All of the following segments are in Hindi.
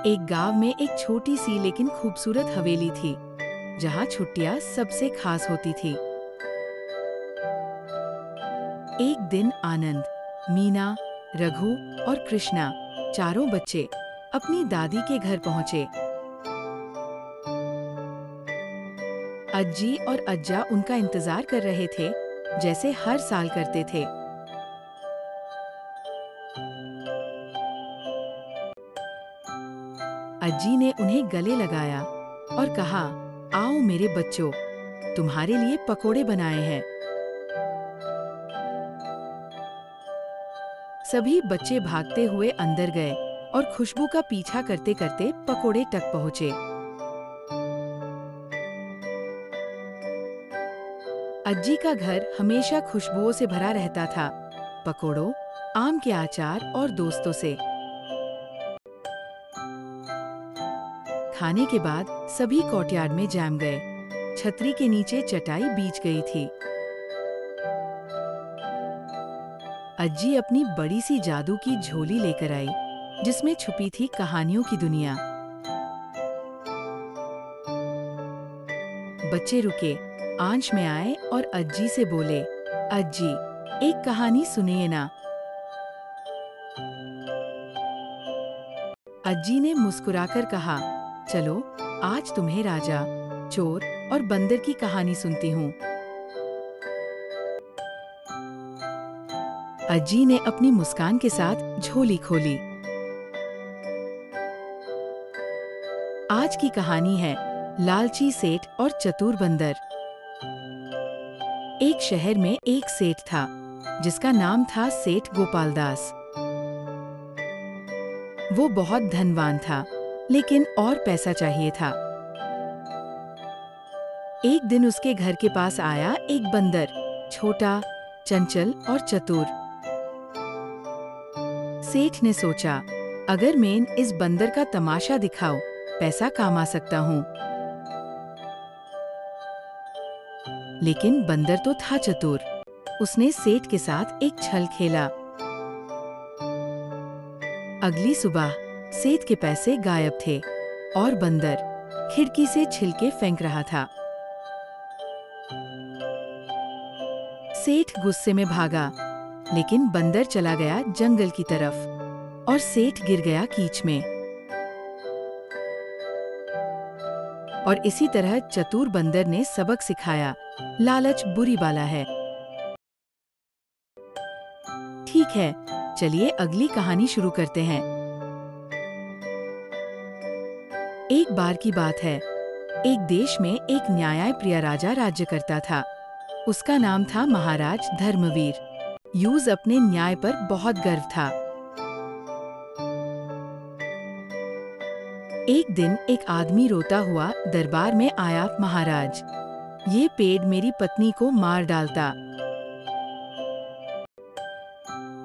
एक गांव में एक छोटी सी लेकिन खूबसूरत हवेली थी, जहां छुट्टियां सबसे खास होती थी। एक दिन आनंद, मीना, रघु और कृष्णा, चारों बच्चे अपनी दादी के घर पहुंचे। अज्जी और अज्जा उनका इंतजार कर रहे थे, जैसे हर साल करते थे। अज्जी ने उन्हें गले लगाया और कहा, आओ मेरे बच्चों, तुम्हारे लिए पकोड़े बनाए हैं। सभी बच्चे भागते हुए अंदर गए और खुशबू का पीछा करते करते पकोड़े तक पहुंचे। अज्जी का घर हमेशा खुशबुओं से भरा रहता था, पकोड़ों, आम के अचार और दोस्तों से। खाने के बाद सभी कोर्टयार्ड में जम गए। छतरी के नीचे चटाई बिछ गई थी। अज्जी अपनी बड़ी सी जादू की झोली लेकर आई, जिसमें छुपी थी कहानियों की दुनिया। बच्चे रुके, आंच में आए और अज्जी से बोले, अज्जी, एक कहानी सुनिए ना। अज्जी ने मुस्कुराकर कहा, चलो, आज तुम्हें राजा, चोर और बंदर की कहानी सुनती हूँ। अज्जी ने अपनी मुस्कान के साथ झोली खोली। आज की कहानी है लालची सेठ और चतुर बंदर। एक शहर में एक सेठ था, जिसका नाम था सेठ गोपाल दास। वो बहुत धनवान था, लेकिन और पैसा चाहिए था। एक दिन उसके घर के पास आया एक बंदर, छोटा, चंचल और चतुर। सेठ ने सोचा, अगर मैं इस बंदर का तमाशा दिखाऊं, पैसा कमा सकता हूँ। लेकिन बंदर तो था चतुर। उसने सेठ के साथ एक छल खेला। अगली सुबह सेठ के पैसे गायब थे और बंदर खिड़की से छिलके फेंक रहा था। सेठ गुस्से में भागा, लेकिन बंदर चला गया जंगल की तरफ और सेठ गिर गया कीच में। और इसी तरह चतुर बंदर ने सबक सिखाया, लालच बुरी बाला है। ठीक है, चलिए अगली कहानी शुरू करते हैं। एक बार की बात है, एक देश में एक न्यायप्रिय राजा राज्य करता था। उसका नाम था महाराज धर्मवीर। यूज अपने न्याय पर बहुत गर्व था। एक दिन एक आदमी रोता हुआ दरबार में आया, महाराज, ये पेड़ मेरी पत्नी को मार डालता।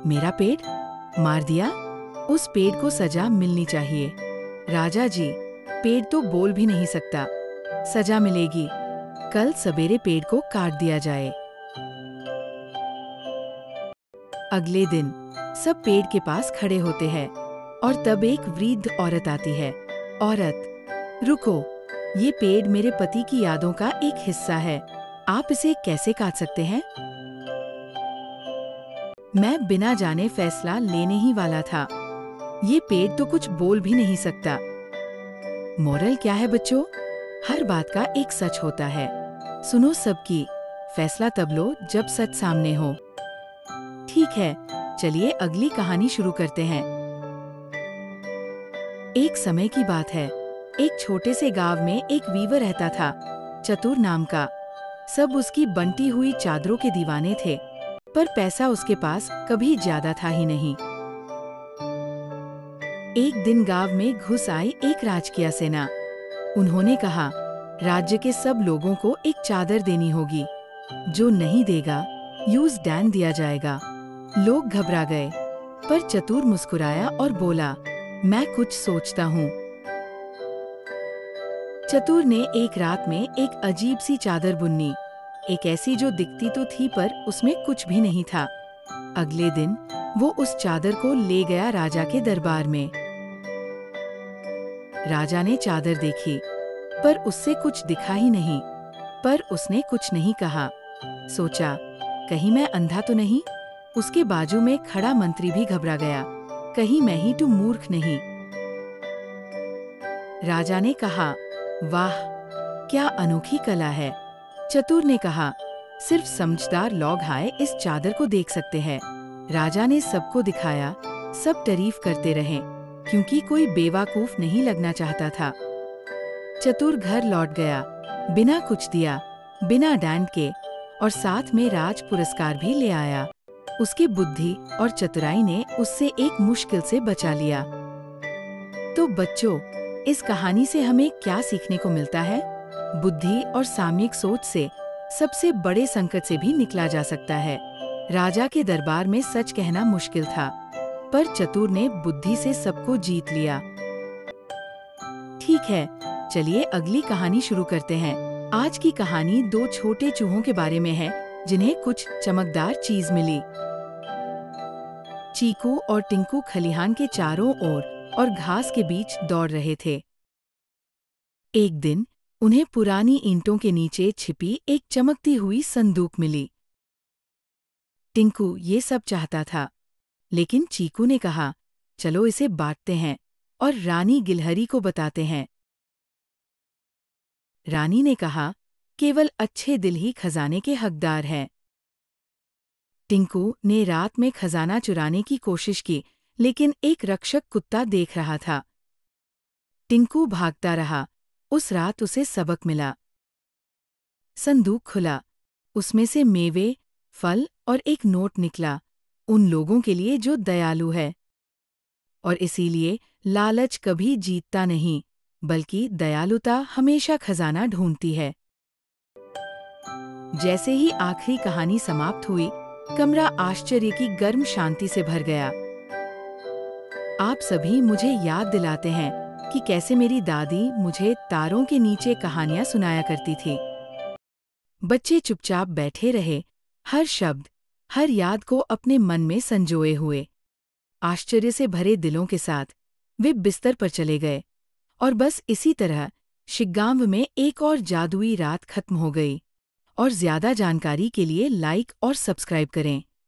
मेरा पेड़ मार दिया? उस पेड़ को सजा मिलनी चाहिए। राजा जी, पेड़ तो बोल भी नहीं सकता, सजा मिलेगी। कल सवेरे पेड़ को काट दिया जाए। अगले दिन सब पेड़ के पास खड़े होते हैं और तब एक वृद्ध औरत आती है। औरत, रुको, ये पेड़ मेरे पति की यादों का एक हिस्सा है। आप इसे कैसे काट सकते हैं? मैं बिना जाने फैसला लेने ही वाला था। ये पेड़ तो कुछ बोल भी नहीं सकता। मोरल क्या है बच्चों? हर बात का एक सच होता है। सुनो सबकी, फैसला तब लो जब सच सामने हो। ठीक है, चलिए अगली कहानी शुरू करते हैं। एक समय की बात है, एक छोटे से गांव में एक वीवर रहता था, चतुर नाम का। सब उसकी बंटी हुई चादरों के दीवाने थे, पर पैसा उसके पास कभी ज्यादा था ही नहीं। एक दिन गांव में घुस आई एक राजकीय सेना। उन्होंने कहा, राज्य के सब लोगों को एक चादर देनी होगी। जो नहीं देगा, यूज डैन दिया जाएगा। लोग घबरा गए, पर चतुर मुस्कुराया और बोला, मैं कुछ सोचता हूँ। चतुर ने एक रात में एक अजीब सी चादर बुनी, एक ऐसी जो दिखती तो थी पर उसमें कुछ भी नहीं था। अगले दिन वो उस चादर को ले गया राजा के दरबार में। राजा ने चादर देखी, पर उससे कुछ दिखा ही नहीं। पर उसने कुछ नहीं कहा। सोचा, कहीं मैं अंधा तो नहीं? उसके बाजू में खड़ा मंत्री भी घबरा गया। कहीं मैं ही तो मूर्ख नहीं? राजा ने कहा, वाह, क्या अनोखी कला है। चतुर ने कहा, सिर्फ समझदार लोग हाय इस चादर को देख सकते हैं। राजा ने सबको दिखाया, सब तारीफ करते रहे, क्योंकि कोई बेवकूफ नहीं लगना चाहता था। चतुर घर लौट गया, बिना कुछ दिया, बिना डांट के, और साथ में राज पुरस्कार भी ले आया। उसकी बुद्धि और चतुराई ने उससे एक मुश्किल से बचा लिया। तो बच्चों, इस कहानी से हमें क्या सीखने को मिलता है? बुद्धि और सामयिक सोच से सबसे बड़े संकट से भी निकला जा सकता है। राजा के दरबार में सच कहना मुश्किल था, पर चतुर ने बुद्धि से सबको जीत लिया। ठीक है, चलिए अगली कहानी शुरू करते हैं। आज की कहानी दो छोटे चूहों के बारे में है, जिन्हें कुछ चमकदार चीज मिली। चीकू और टिंकू खलिहान के चारों ओर और घास के बीच दौड़ रहे थे। एक दिन उन्हें पुरानी ईंटों के नीचे छिपी एक चमकती हुई संदूक मिली। टिंकू ये सब चाहता था, लेकिन चीकू ने कहा, चलो इसे बांटते हैं और रानी गिलहरी को बताते हैं। रानी ने कहा, केवल अच्छे दिल ही खजाने के हकदार हैं। टिंकू ने रात में खजाना चुराने की कोशिश की, लेकिन एक रक्षक कुत्ता देख रहा था। टिंकू भागता रहा। उस रात उसे सबक मिला। संदूक खुला, उसमें से मेवे, फल और एक नोट निकला, उन लोगों के लिए जो दयालु है। और इसीलिए लालच कभी जीतता नहीं, बल्कि दयालुता हमेशा खजाना ढूंढती है। जैसे ही आखिरी कहानी समाप्त हुई, कमरा आश्चर्य की गर्म शांति से भर गया। आप सभी मुझे याद दिलाते हैं कि कैसे मेरी दादी मुझे तारों के नीचे कहानियां सुनाया करती थी। बच्चे चुपचाप बैठे रहे, हर शब्द, हर याद को अपने मन में संजोए हुए। आश्चर्य से भरे दिलों के साथ वे बिस्तर पर चले गए, और बस इसी तरह शिग्गांव में एक और जादुई रात खत्म हो गई। और ज्यादा जानकारी के लिए लाइक और सब्सक्राइब करें।